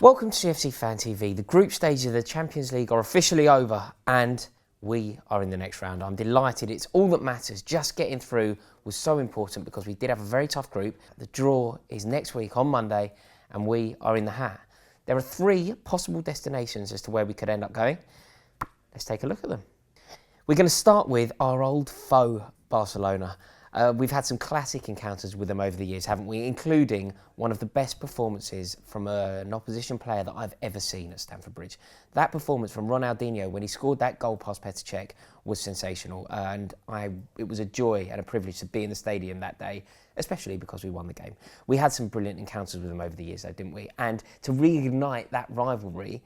Welcome to CFC Fan TV. The group stages of the Champions League are officially over and we are in the next round. I'm delighted. It's all that matters. Just getting through was so important because we did have a very tough group. The draw is next week on Monday and we are in the hat. There are 3 possible destinations as to where we could end up going. Let's take a look at them. We're going to start with our old foe, Barcelona. We've had some classic encounters with them over the years, haven't we? Including one of the best performances from an opposition player that I've ever seen at Stamford Bridge. That performance from Ronaldinho when he scored that goal past Petr Cech was sensational, and it was a joy and a privilege to be in the stadium that day, especially because we won the game. We had some brilliant encounters with them over the years, though, didn't we? And to reignite that rivalry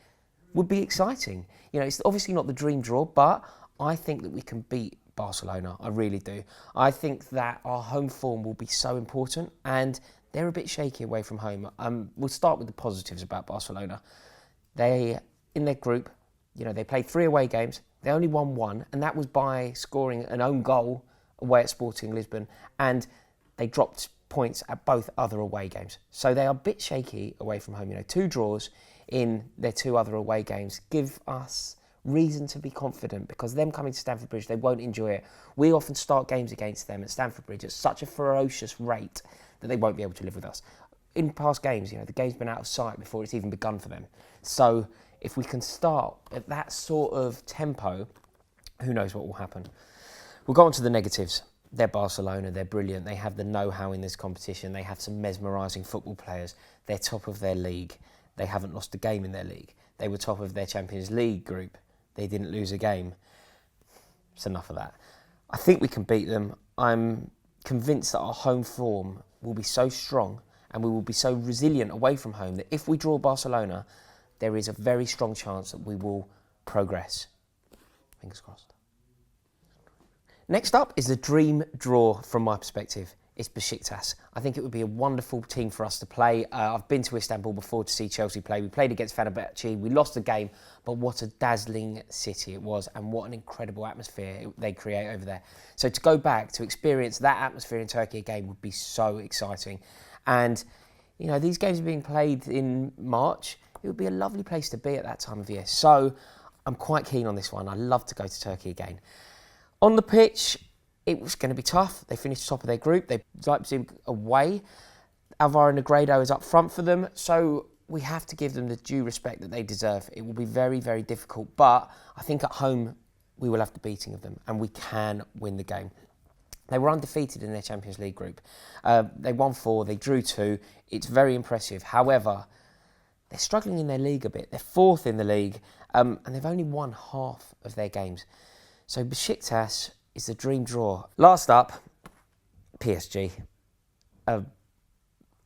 would be exciting. You know, it's obviously not the dream draw, but I think that we can beat Barcelona, I really do. I think that our home form will be so important and they're a bit shaky away from home. We'll start with the positives about Barcelona. They, in their group, they played 3 away games. They only won 1 and that was by scoring an own goal away at Sporting Lisbon, and they dropped points at both other away games. So they are a bit shaky away from home. 2 draws in their 2 other away games give us reason to be confident, because them coming to Stamford Bridge, they won't enjoy it. We often start games against them at Stamford Bridge at such a ferocious rate that they won't be able to live with us. In past games, the game's been out of sight before it's even begun for them. So if we can start at that sort of tempo, who knows what will happen. We'll go on to the negatives. They're Barcelona, they're brilliant, they have the know-how in this competition, they have some mesmerising football players, they're top of their league, they haven't lost a game in their league, they were top of their Champions League group, they didn't lose a game. It's enough of that. I think we can beat them. I'm convinced that our home form will be so strong and we will be so resilient away from home that if we draw Barcelona, there is a very strong chance that we will progress. Fingers crossed. Next up is the dream draw from my perspective. It's Besiktas. I think it would be a wonderful team for us to play. I've been to Istanbul before to see Chelsea play. We played against Fenerbahce. We lost the game, but what a dazzling city it was and what an incredible atmosphere they create over there. So to go back to experience that atmosphere in Turkey again would be so exciting. And, these games are being played in March. It would be a lovely place to be at that time of year. So I'm quite keen on this one. I'd love to go to Turkey again. On the pitch, it was going to be tough. They finished top of their group. They Leipzig away. Alvaro Negredo is up front for them. So we have to give them the due respect that they deserve. It will be very, very difficult. But I think at home, we will have the beating of them and we can win the game. They were undefeated in their Champions League group. They won 4, they drew 2. It's very impressive. However, they're struggling in their league a bit. They're 4th in the league and they've only won half of their games. So Besiktas is the dream draw. Last up, PSG.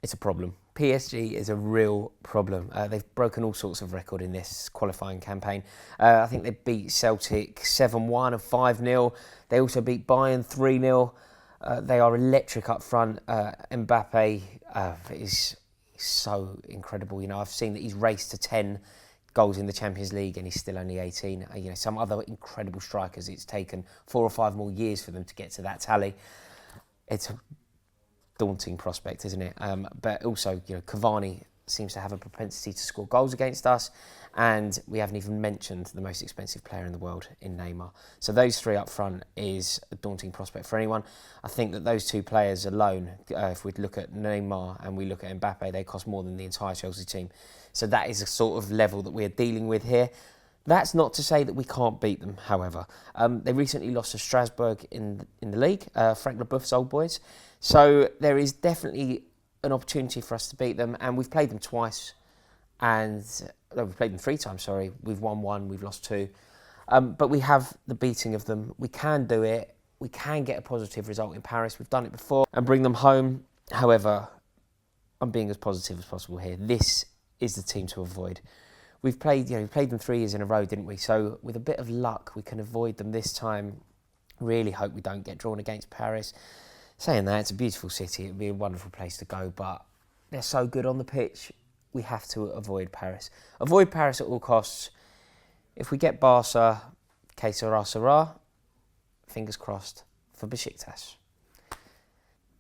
It's a problem. PSG is a real problem. They've broken all sorts of record in this qualifying campaign. I think they beat Celtic 7-1 and 5-0. They also beat Bayern 3-0. They are electric up front. Mbappe is so incredible. I've seen that he's raced to 10 goals in the Champions League and he's still only 18. Some other incredible strikers, it's taken 4 or 5 more years for them to get to that tally. It's a daunting prospect, isn't it? But also, Cavani seems to have a propensity to score goals against us, and we haven't even mentioned the most expensive player in the world in Neymar. So those 3 up front is a daunting prospect for anyone. I think that those 2 players alone, if we look at Neymar and we look at Mbappe, they cost more than the entire Chelsea team. So that is a sort of level that we're dealing with here. That's not to say that we can't beat them, however. They recently lost to Strasbourg in the league, Frank Leboeuf's old boys. So there is definitely an opportunity for us to beat them, and we've played them twice, we've played them 3 times, sorry. We've won 1, we've lost 2. But we have the beating of them. We can do it. We can get a positive result in Paris. We've done it before and bring them home. However, I'm being as positive as possible here. This is the team to avoid. We played them 3 years in a row, didn't we? So with a bit of luck, we can avoid them this time. Really hope we don't get drawn against Paris. Saying that, it's a beautiful city. It would be a wonderful place to go, but they're so good on the pitch. We have to avoid Paris. Avoid Paris at all costs. If we get Barca, que sera, sera. Fingers crossed for Besiktas.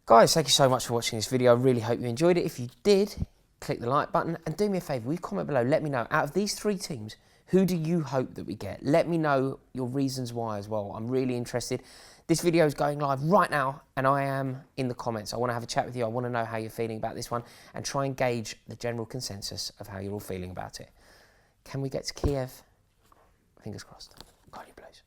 Guys, thank you so much for watching this video. I really hope you enjoyed it. If you did, click the like button and do me a favour, will you comment below, let me know, out of these 3 teams, who do you hope that we get? Let me know your reasons why as well. I'm really interested. This video is going live right now and I am in the comments. I want to have a chat with you. I want to know how you're feeling about this one and try and gauge the general consensus of how you're all feeling about it. Can we get to Kiev? Fingers crossed. God, you Blues.